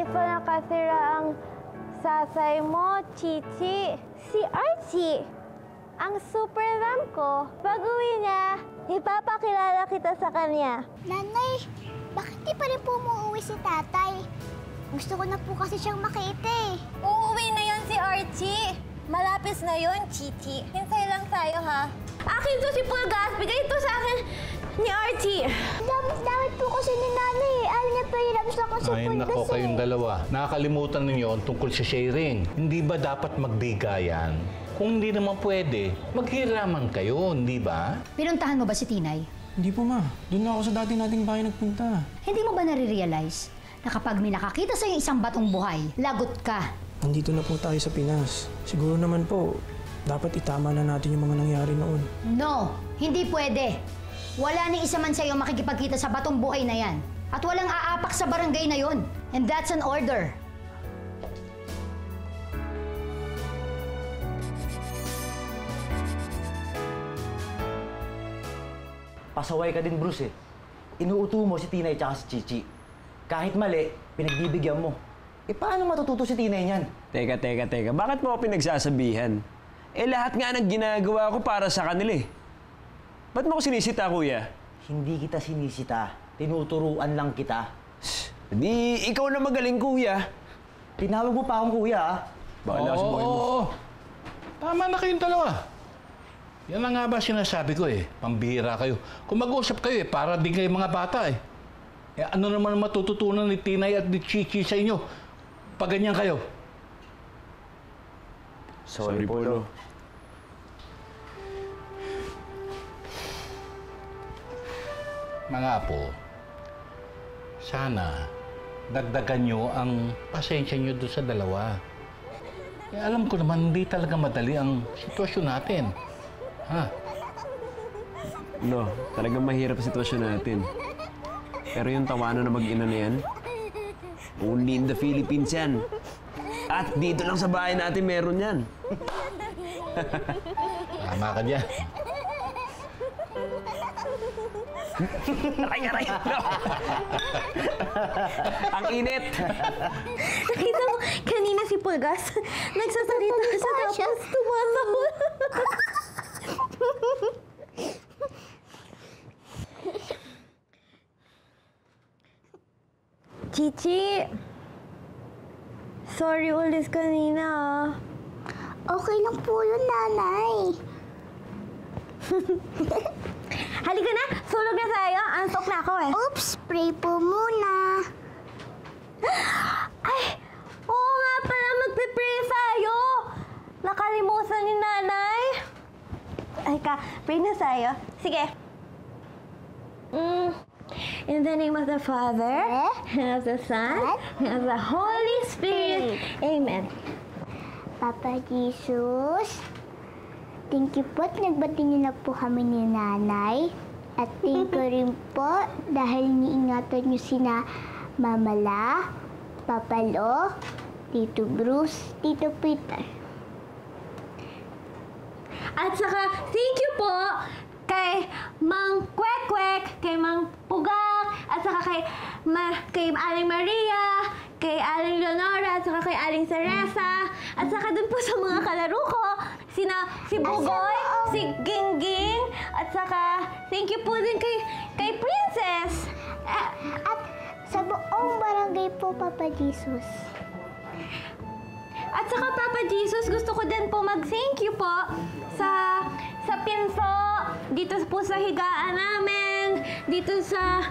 pa nakasira ang sasay mo, Chichi. Si Archie, ang super lamb ko. Pag-uwi niya, ipapakilala kita sa kanya. Nanay, bakit di pa rin po umuwi si tatay? Gusto ko na po kasi siyang makita eh. Uuwi na yon si Archie. Malapis na yon, Chichi. Hintay lang tayo, ha? Akin to si Pulgas. Bigay ito sa akin ni Archie. Dapat po kasi ni nanay eh. Alam niya pa hirap sa kasi Ay, nako kayong dalawa. Nakakalimutan ninyo ang tungkol sa sharing. Hindi ba dapat magbigayan? Kung hindi naman pwede, maghiraman kayo, hindi ba? Pinuntahan mo ba si Tinay? Hindi po, ma. Doon na ako sa dati nating bahay nagpunta. Hindi mo ba nare-realize na kapag may nakakita sa'yo isang batong buhay, lagot ka? Nandito na po tayo sa Pinas. Siguro naman po, dapat itama na natin yung mga nangyari noon. No! Hindi pwede! Wala ni isa man sa'yo makikipagkita sa batong buhay na yan. At walang aapak sa barangay na yon. And that's an order. Pasaway ka din, Bruce eh. Inuuto mo si Tinay tsaka si Chichi. Kahit mali, pinagbibigyan mo. Eh paano matututo si Tinay niyan? Teka. Bakit mo ako pinagsasabihan? Eh lahat nga ng ginagawa ko para sa kanila eh. Ba't mo ko sinisita, kuya? Hindi kita sinisita. Tinuturuan lang kita. Di ikaw na magaling, kuya. Tinawag mo pa akong kuya, ah. Bahala sa buhay mo. Oo. Tama na kayong dalawa. Yan na nga ba sinasabi ko eh. Pambihira kayo. Kung mag-usap kayo eh, para din kayo mga bata eh. Eh ano naman matututunan ni Tinay at ni Chichi sa inyo pag ganyan kayo? Sorry, Polo. Mga apo, sana dagdagan nyo ang pasensya nyo doon sa dalawa. Eh, alam ko naman, hindi talaga madali ang sitwasyon natin. Ha? No, talagang mahirap ang sitwasyon natin. Pero yung tawanan na mag-ina na yan, only in the Philippines yan. At dito lang sa bahay natin meron yan. Tama ka dyan. Aray! No. Ang init! Nakita mo, kanina si Pulgas, nagsasalita siya tapos tumatawa. Chichi, sorry ulit kanina, ah. Okay lang po yun, nanay. Halika na, sulog na tayo. Antok na ako eh. Oops, pray po muna. Ay, oo nga pala, magpe-pray tayo. Nakalimutan ni nanay. Ay ka, pray na tayo. Sige. In the name of the Father, and of the Son, and of the Holy Spirit. Amen. Papa Jesus, thank you po at nagbati niyo na po kami ni nanay. At thank you rin po dahil niingatan niyo sina Mama La, Papa Lo, Tito Bruce, Tito Peter. At saka, thank you po kay Mang Kwek-Kwek, kay Mang Pugak, at saka kay Aling Maria, kay Aling Leonora, at saka kay Aling Teresa, at saka dun po sa mga kalaro ko, si Bugoy, si Gingging, at saka thank you po din kay Princess. At sa buong barangay po, Papa Jesus. At saka Papa Jesus, gusto ko din po mag-thank you po sa pinso, dito po sa higaan namin, dito sa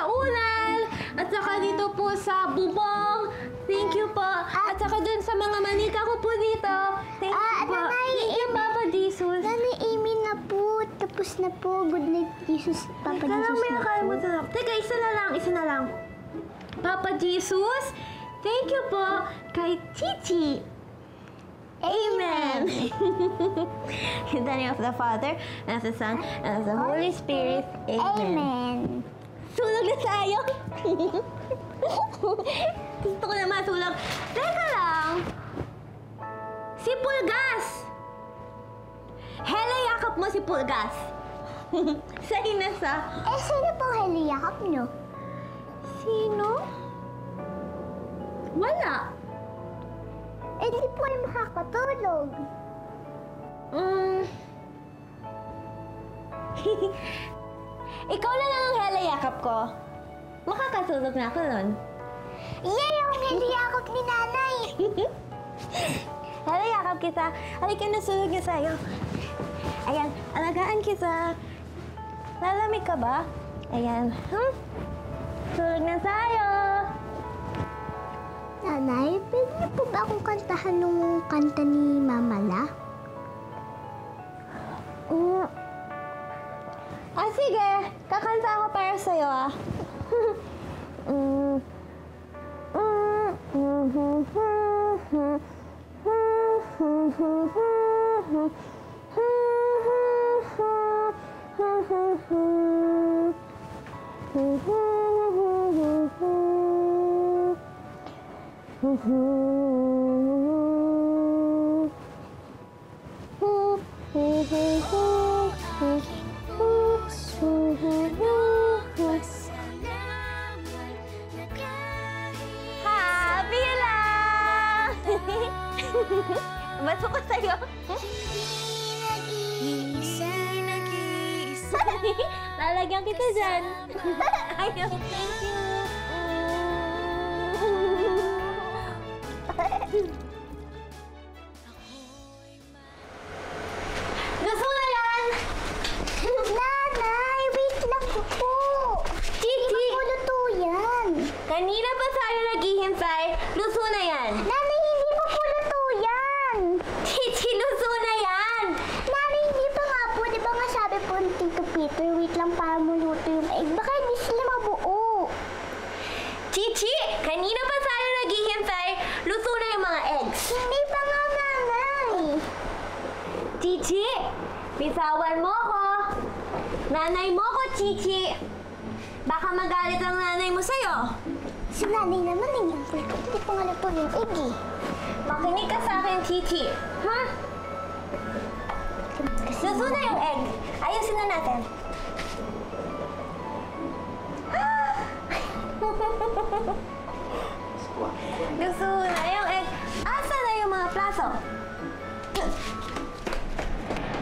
unal, at saka dito po sa bubong. Thank you po. At saka dun sa mga manika ko po dito. Thank you po. Thank you, Papa Jesus. Nanay, amen na po. Tapos na po. Good night, Jesus. Papa Jesus Kailangan may na nakalimutan na. Teka, isa na lang. Papa Jesus, thank you po kay Chichi. Amen. In the name of the Father, and of the Son, and of the Holy Spirit. Amen. Amen. Tulog na tayo. Gusto ko na matulog. Teka lang. Si Pulgas. Hela, yakap mo si Pulgas. Sa Inasa. Sino pong heliyakap niyo? Sino? Wala. Eh, di po kayo makakatulog. Ikaw na lang ang helayakap ko. Makakatulog na ako nun. Yay! Ang niliyakap ni nanay! Helayakap kita. Halika na, sulog na sa'yo. Ayan, alagaan kita. Lalamig ka ba? Ayan. Sulog na sa'yo. Nanay, pwede niyo po ba akong kantahan nung kanta ni Mama La? Sige. Kakanta ako para sa'yo, ah. Happy lang! Baso ko sa'yo. Lalagyan kita dyan. Ayaw, thank you. Gusto na yan! Nanay, wait lang po! Chichi! Luto yan! Kanina pa tayo naghihintay. Luso na yan. Nanay, hindi pa po luto yan! Chichi, luso na yan! Nanay, hindi pa nga po. Di ba nga sabi po ni Tito Peter, wait lang para muluto yung egg. Baka hindi sila mabuo. Chichi, kanina pa tayo naghihintay. Luso na yung mga eggs. Hindi pa nga, nanay. Chichi, bitawan mo ko. Nanay mo ko, Chichi. Baka magalit ang nanay mo sa'yo. Si nanay naman eh. Hindi pa nga luto yung egg eh. Makinig ka sa akin, Chichi. Ha? Luso na yung egg. Ayusin na natin. Luso na yung egg. Asa na yung mga plato?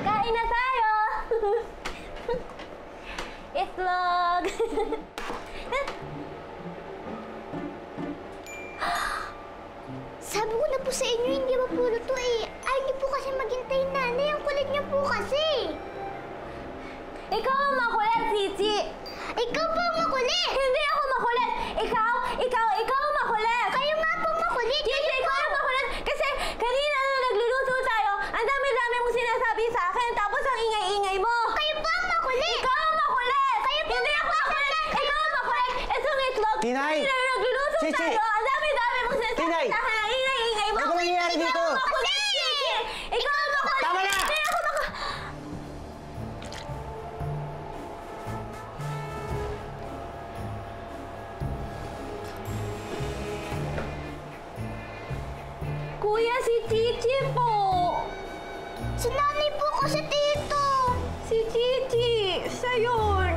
Kain na tayo! Itlog! Sabi ko na po sa inyo, hindi ba po luto eh. Ayaw niyo po kasi maghintay, nanay. Ang kulit niyo po kasi. Ikaw ang makulit, Chichi! Ikaw po ang makulit! Hindi ako makulit! Ikaw ang makulit! Kayo nga po makulit! Chichi, ikaw ang makulit! Kasi kanina nung nagluluto tayo, ang dami-dami mong sinasabi sa akin, tapos ang ingay-ingay mo! Kayo po ang makulit! Ikaw ang makulit! Kayo po Hindi ako makulit! Ikaw ang makulit! Itong itlog! Tinay! Kanina nung nagluluto Chichi! tayo, ang dami-dami mong sinasabi Tinay! sa akin, ang ingay-ingay mo! Ano ba nangyayari Ikaw dito? ang makulit! Chichi! Ikaw ang makulit! Tama na! Hindi ako makulit! Kuya, si Chichi po! Si nanay po kasi tito! Si Chichi! Siya yun!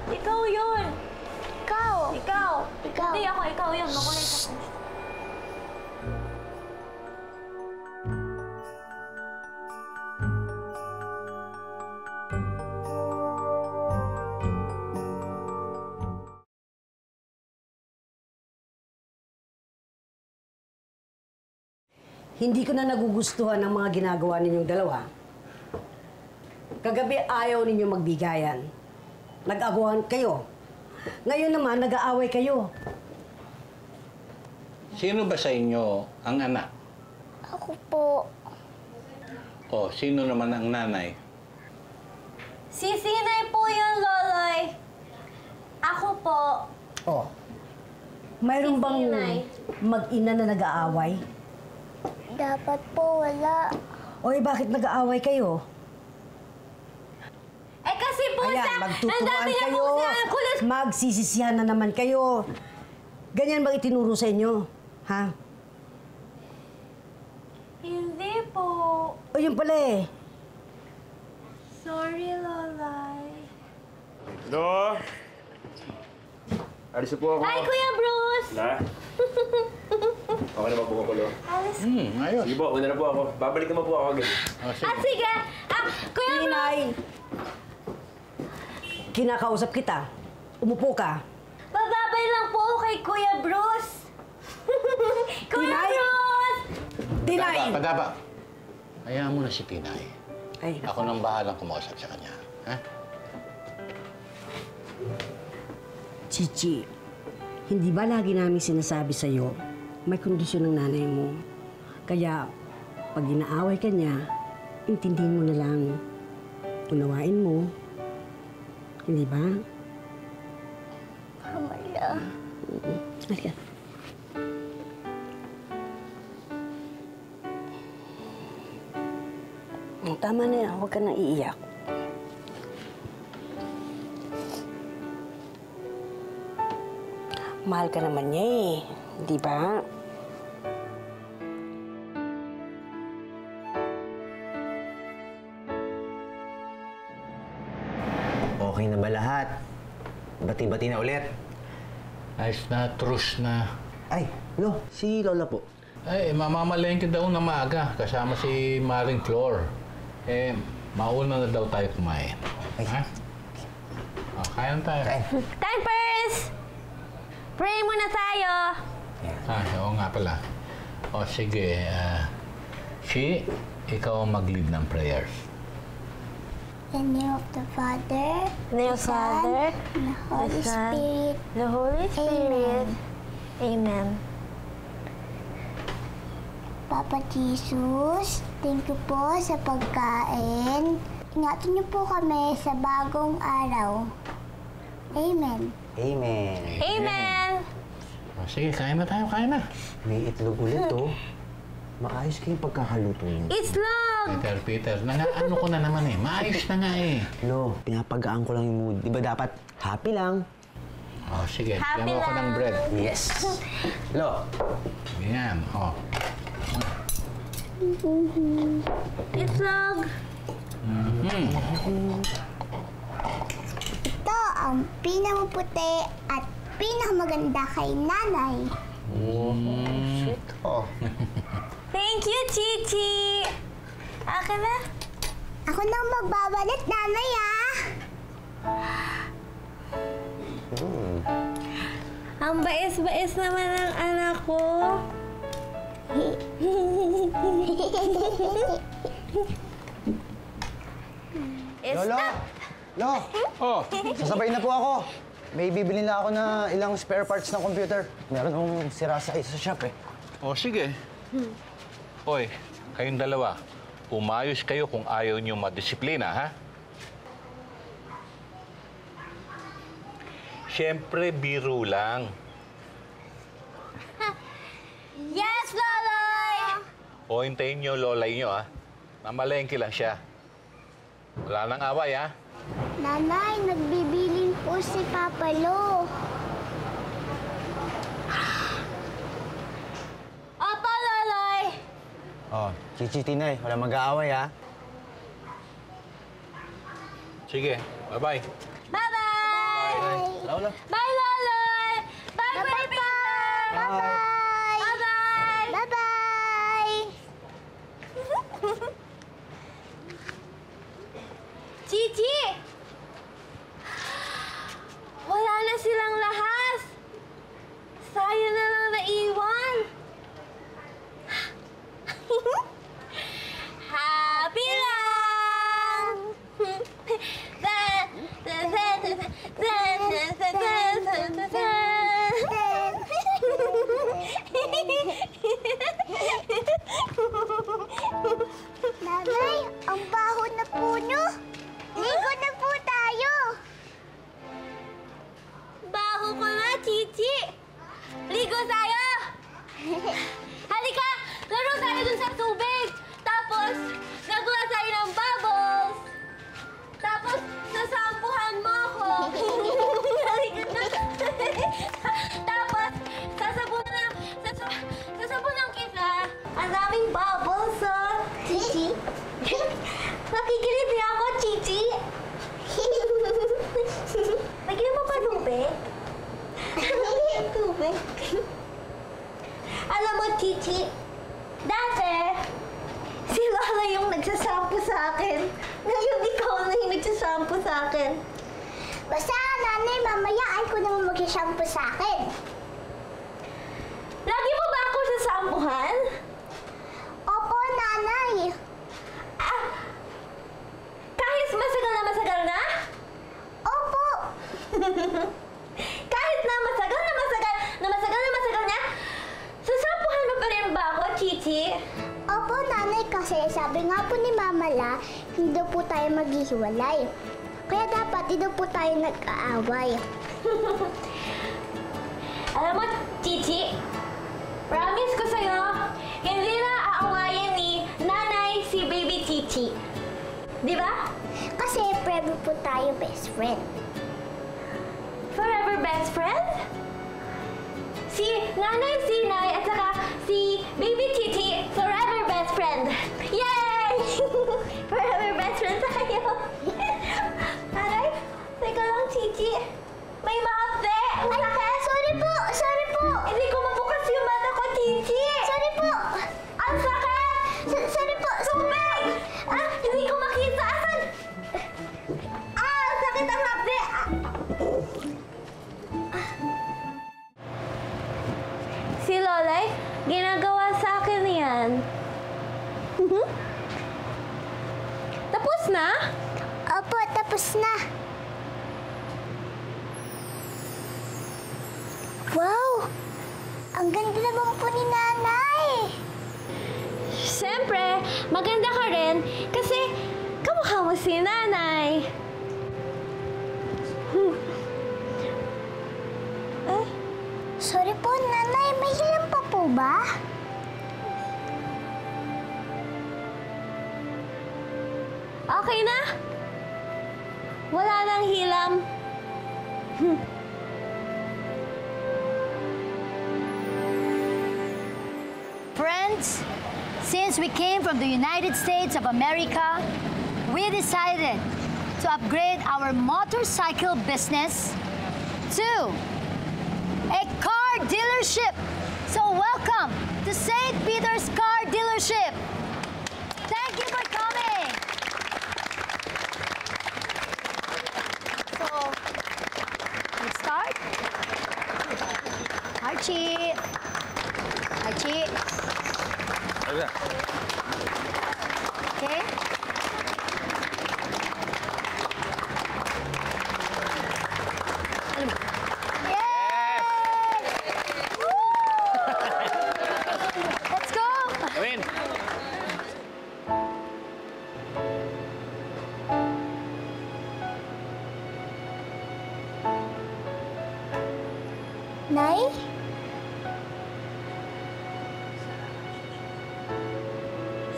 Ikaw yun! Ikaw! Ikaw! Ikaw. Hindi ako, ikaw yun. Makulit ako. Hindi ko na nagugustuhan ang mga ginagawa ninyong dalawa. Kagabi ayaw ninyo magbigayan. Nag-aguhan kayo. Ngayon naman, nag-aaway kayo. Sino ba sa inyo ang anak? Ako po. O, sino naman ang nanay? Si Sinay po yun, Loloy. Ako po. Oh. Mayroon Si bang Sinay. mag-ina na nag-aaway? Dapat po wala. Oy, bakit nag-aaway kayo? Eh kasi po Ayan, ang magtuturuan dami niya kayo. po siya. Kulit. Magsisisihan na naman kayo. Ganyan ba itinuro sa inyo? Ha? Hindi po. O yun pala eh. Sorry, Loloy. Lo! Alis na po ako. Hi, Kuya Bruce! Na? Okay na ba po ako, Lo? Ayos. Sige po, una na po ako. Babalik naman po ako agad. Oh, sige. Sige! Kuya Bruce! Tinay! Kinakausap kita. Umupo ka. Bababay lang po ako kay Kuya Bruce! Kuya Tinay! Bruce! Tinay! Padaba. Hayaan mo na si Tinay. Ay, Ako nang bahalang kumausap sa kanya. Ha? Chichi, hindi ba lagi namin sinasabi sa'yo, may kondisyon ng nanay mo. Kaya, pag inaaway ka niya, intindihin mo na lang. Unawain mo. Hindi ba? Kamala. Halika. Tama na yan. Huwag ka nang iiyak. Mahal ka naman niya eh. Di ba? Okay na ba lahat? Bati-bati na ulit. Ayos na, trus na. Ay, Lo, si Lola po. Ay, mamamalengke daw na maaga kasama si Maring Flor. Mauna na daw tayo kumain. Ay. Ha? Oh, kain tayo. Kain. Time first! Pray muna tayo! Oo nga pala. O sige, Shi, ikaw ang mag-lead ng prayers. In the name of the Father, In the name of the Father, and the Holy the Son, Spirit. the Holy Spirit. Amen. Papa Jesus, thank you po sa pagkain. Ingatan niyo po kami sa bagong araw. Amen. Amen. Amen! O sige, kain na tayo, kain na. May itlog ulit, oh. Maayos kayong pagkakaluto niyo. Islog! Peter, ano ko na naman eh. Maayos na nga eh. Lo, pinapagaan ko lang yung mood. Di ba dapat happy lang? O sige, Happy bigyan mo ako lang. ng bread. Yes. Lo, Yan, o. Islog! Ito ang pinakaputi at pinakamaganda kay nanay. oh. Thank you, Chichi! Akin na? Ako nang magbabalit, nanay ah. Ang bais-bais naman ng anak ko. Lolo! Lo! Oh, Sasabay na po ako. May bibili na ako na ilang spare parts ng computer. Meron akong sira sa isa sa shop eh. o sige. Hoy, kayong dalawa, umayos kayo kung ayaw niyo madisiplina, ha? Siyempre, biro lang. Yes, Loloy! O hintayin niyo lolay niyo, ha? Mamalengke lang siya. Wala nang away, ha? Nanay, nagbibilin po si Papa Lo. Opo, Loloy! Oh, Chichi, Tinay, wala mag-aaway ha. Sige, bye-bye. Bye-bye! Lola. Bye, Loloy! Bye, Kuya Peter! Bye-bye! Bye-bye! Bye-bye! Chichi! Wala na silang lahas! Sayang na lang naiwan! Happy lang! Nanay, ang baho na puno. Ligo na po tayo. Baho ko na, Chichi! Ligo tayo! Halika! Laro tayo dun sa tubig! Tapos, nagawa tayo ng bubbles! Tapos, sasampuhan mo ako! Halika na! Tapos, sasabunan kita! Ang daming bubbles, oh! Chichi? Nakikiliti ako, Chichi! akin. Basta, nanay, mamaya ay ko naman mag-shampoo sa akin. Lagi mo ba ako sasampuhan? Opo, nanay. Kahit masagal na? Opo. Kahit na masagal na, sasampuhan mo pa rin ba ako, Chichi? Opo, nanay, kasi sabi nga po ni Mama La, hindi daw po tayo maghihiwalay. Kaya dapat hindi daw po tayo nag-aaway. Alam mo, Chichi, promise ko sa'yo, hindi na aawayin ni nanay si baby Chichi. Di ba? Kasi forever po tayo best friend. Forever best friend? Si nanay, si Nay, at saka si baby Chichi, forever best friend. Yay! Forever best friend tayo. Nanay, teka lang, Chichi. May mahapde. Ay, sorry po! Sorry po! Hindi ko mabukas yung mata ko, Chichi. Sorry po! Ang sakit! Sorry po! Tubig! Hindi ko makita. Asan? Ang sakit ang hapde. Si Lolay, ginagawa sa akin yan. Tapos na? Opo, tapos na. Wow! Ang ganda naman po ni nanay. Siyempre, maganda ka rin kasi kamukha mo si nanay. Sorry po, nanay. May hilang pa po ba? Okay na? Wala nang hilam. Friends, since we came from the United States of America, we decided to upgrade our motorcycle business to a car dealership. So welcome to St. Peter's Car Dealership. Thank you for coming. So, let's start. Archie. Archie. Okay. Yay! Woo! Let's go. Gawin! Nay?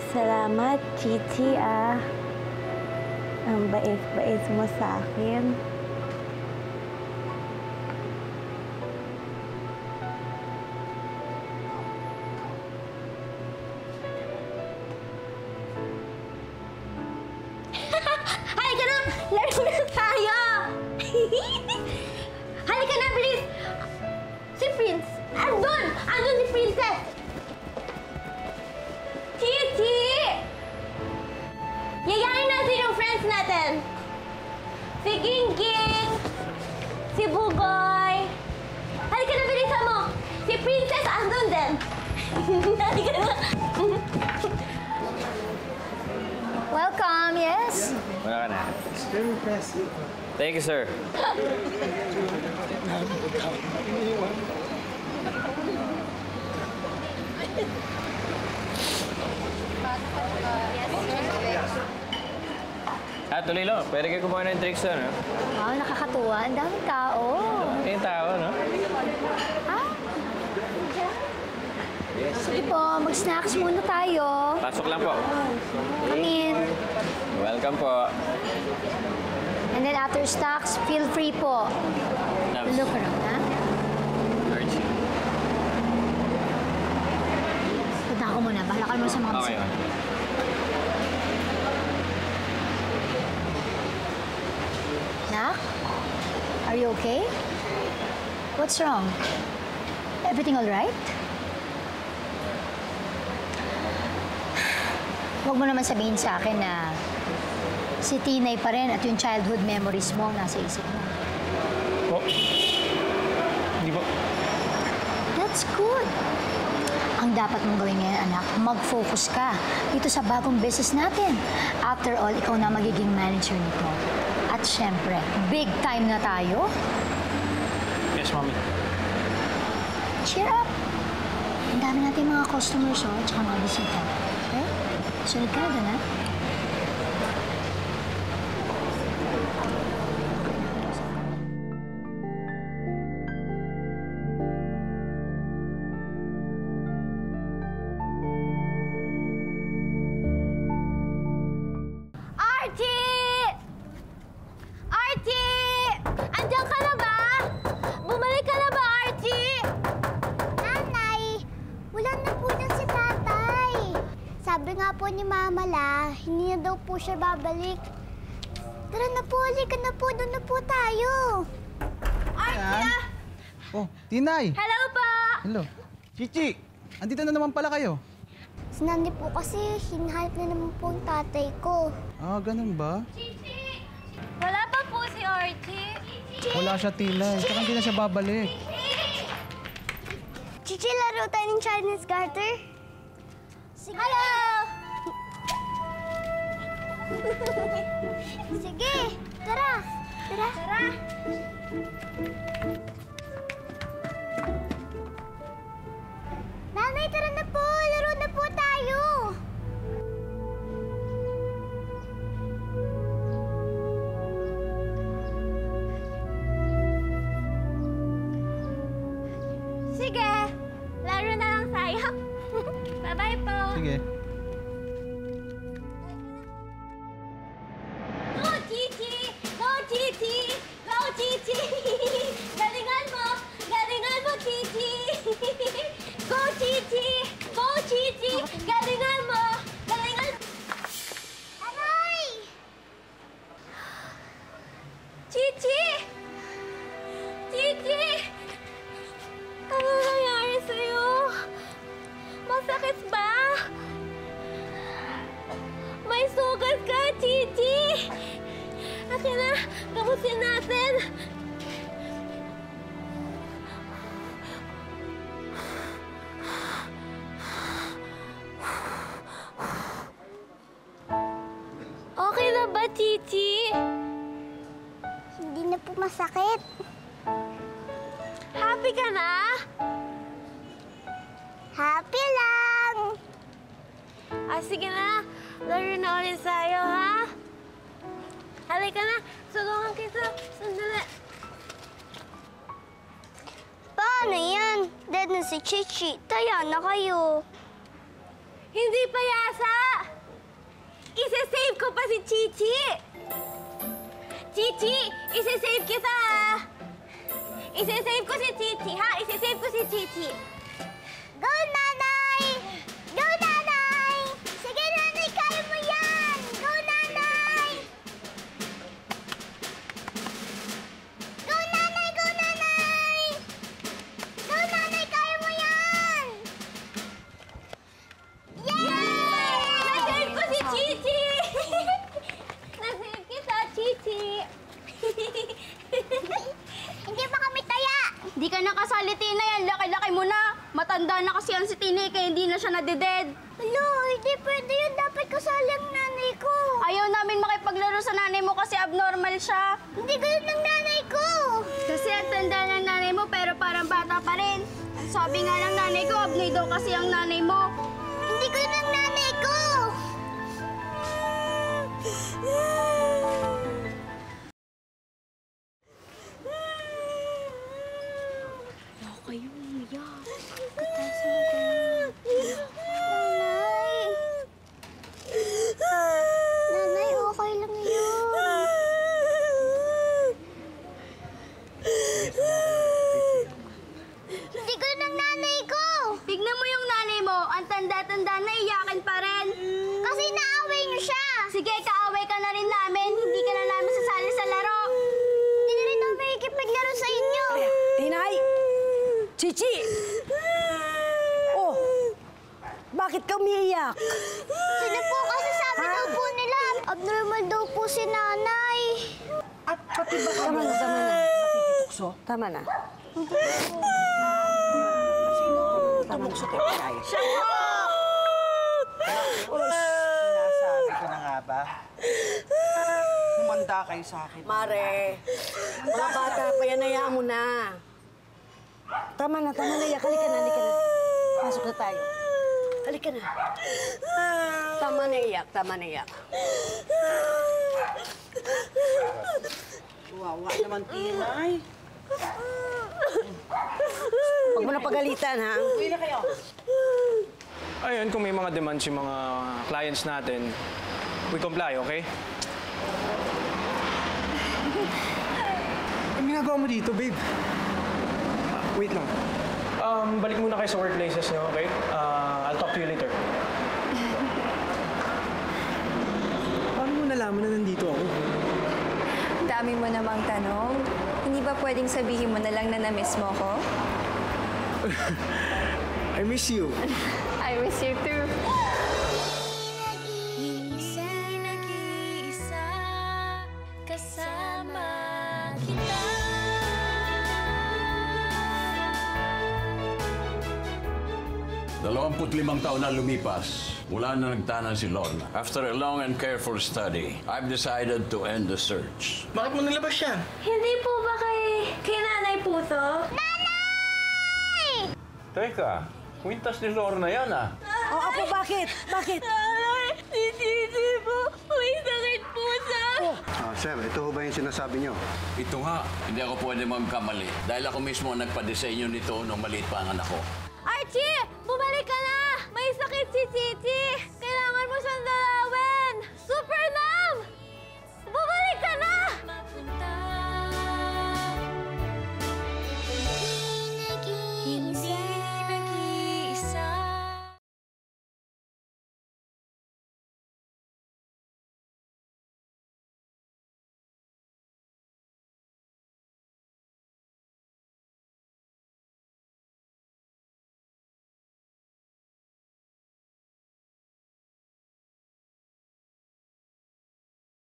Salamat, Chichi, Ang bait-bait mo sa akin. Halika na! Laro na tayo! Halika na, bilis! Si Prince! Andun! Andun si Princess! Chichi! Yayain natin yung friends natin. Si Gingging, si Bugoy. Halika na, bilisan mo. Si Princess andun din. Halika na. Welcome, yes? Wala ka na. Thank you, sir. Tuloy lang. Pwede kayo kumuha ng drinks doon, no? Wow, nakakatuwa. Ang daming tao. Yung tao, no? Ah? Sige po, mag-snacks muna tayo. Pasok lang po. Come in. Welcome po. And then after stocks, feel free po. Labs. Look around, ha? Archie. Punta ako muna. Bahala ka naman sa mga Okay, man. Nak? Are you okay? What's wrong? Everything all right? Huwag mo naman sabihin sa akin na si Tinay pa rin at yung childhood memories mo ang nasa isip mo. Po. Hindi po. That's good. Ang dapat mong gawin ngayon, anak, mag-focus ka dito sa bagong business natin. After all, ikaw na magiging manager nito. At syempre, big time na tayo. Yes, Mommy. Cheer up! Ang dami natin mga customers, at saka mga bisita. Okay? Sunod ka na doon, ha? Archie! Archie! Andiyan ka na ba? Bumalik ka na ba, Archie? Nanay, wala na po na si tatay. Sabi nga po ni Mama La, hindi na daw po siya babalik. Tara na po, halika na po, doon na po tayo. Archie! Oh, Tinay! Hello po! Hello. Chichi! Andito na naman pala kayo. Si Nanay po kasi, hinahanap na naman po ang tatay ko. Ah, ganun ba? Wala pa po si Archie. Wala siya, Tinay. Tsaka hindi na siya babalik. Chichi, laro tayo ng Chinese garter? Hello! Sige, tara. Tara. Tara. Nanay, tara na po. Laro na po tayo. Sige, laro na lang tayo. Bye-bye po. Sige. Go, Chichi! Go, Chichi! Go, Chichi! Galingan mo! Galingan mo, Chichi! Go, Chichi! Go, Chichi! Galingan mo! Galingan! Aray! Chichi! Chichi! Ano nangyari sa'yo? Masakit ba? May sugat ka, Chichi! Akin na, gamutin natin. Okay na ba, Chichi? Hindi na po masakit. Happy ka na? Happy lang. Sige na, laro na ulit tayo, ha? Halika na, tulungan kita. Sandali. Paano yan? Dead na si Chichi. Taya na kayo. Hindi payasa! Ise-save ko pa si Chichi! Chichi, ise-save kita, ha? Ise-save ko si Chichi, ha? Ise-save ko si Chichi. Go, Nanay! Go, Nanay! Sige, Nanay, kaya mo yan! Go, Nanay! Go, Nanay! Go, Nanay! Go, Nanay, kaya mo yan! Yay! Na-save ko si Chichi! Na-save kita, Chichi! Hindi pa kami taya! Di ka nakasali, Tinay. Ang laki-laki mo na. Matanda na kasi ang si Tinay, kaya hindi na siya nadeded. Hello, hindi pwede yun. Dapat kasali ang nanay ko. Ayaw namin makipaglaro sa nanay mo kasi abnormal siya. Hindi ganun ng nanay ko. Kasi ang tanda ng nanay mo, pero parang bata pa rin. Ang sabi nga ng nanay ko, abnoy daw kasi ang nanay mo. Hindi ganun ng nanay ko. Nanay, okay lang yun. Hindi ko ng nanay ko. Tignan mo yung nanay mo, ang tanda-tanda na iyakin pa rin. Kasi naaway niyo siya. Sige, kaaway ka na rin namin. Hindi ka na namin sasali sa laro. Hindi na rin ako makikipaglaro sa inyo. Tinay! Chichi! Oh! Bakit ka umiiyak? Sino po kasi sabi daw po nila, Abnormal daw po si nanay. At pati ba tama na. Nakikitukso. Tama na. Tama na sa kaya. Sinasabi ko na nga ba? Humanda kayo sa akin. Mare, mga bata pa yan, hayaan mo na. Tama na, Yak. Halika na. Pasok na tayo. Halika na. Tama na, Yak. Wawa naman, Tinay. Huwag mo na pagalitan, ha? Uwi na kayo. Ayun, kung may mga demands yung mga clients natin, we comply, okay? Ang ginagawa mo dito, babe? Wait lang. Balik muna kayo sa workplaces niyo, okay? I'll talk to you later. Paano mo nalaman na nandito ako? Dami mo namang tanong. Hindi ba pwedeng sabihin mo na lang na na-miss mo ko? I miss you. I miss you too. Kasama kita. 25 taon na lumipas, mula na nagtanan si Lorna. After a long and careful study, I've decided to end the search. Bakit mo nilabas yan? Hindi po ba kay Nanay Puso? Teka, kwintas ni Lorna yan ah. O, Apo, bakit? Nanay, si Cici po, may sakit pusa. Sir, ito ho ba yung sinasabi nyo? Ito nga, hindi ako pwede magkamali. Dahil ako mismo ang nagpa-disenyo nito nung maliit pa ang anak ko. Archie, bumalik ka na! May sakit si Cici!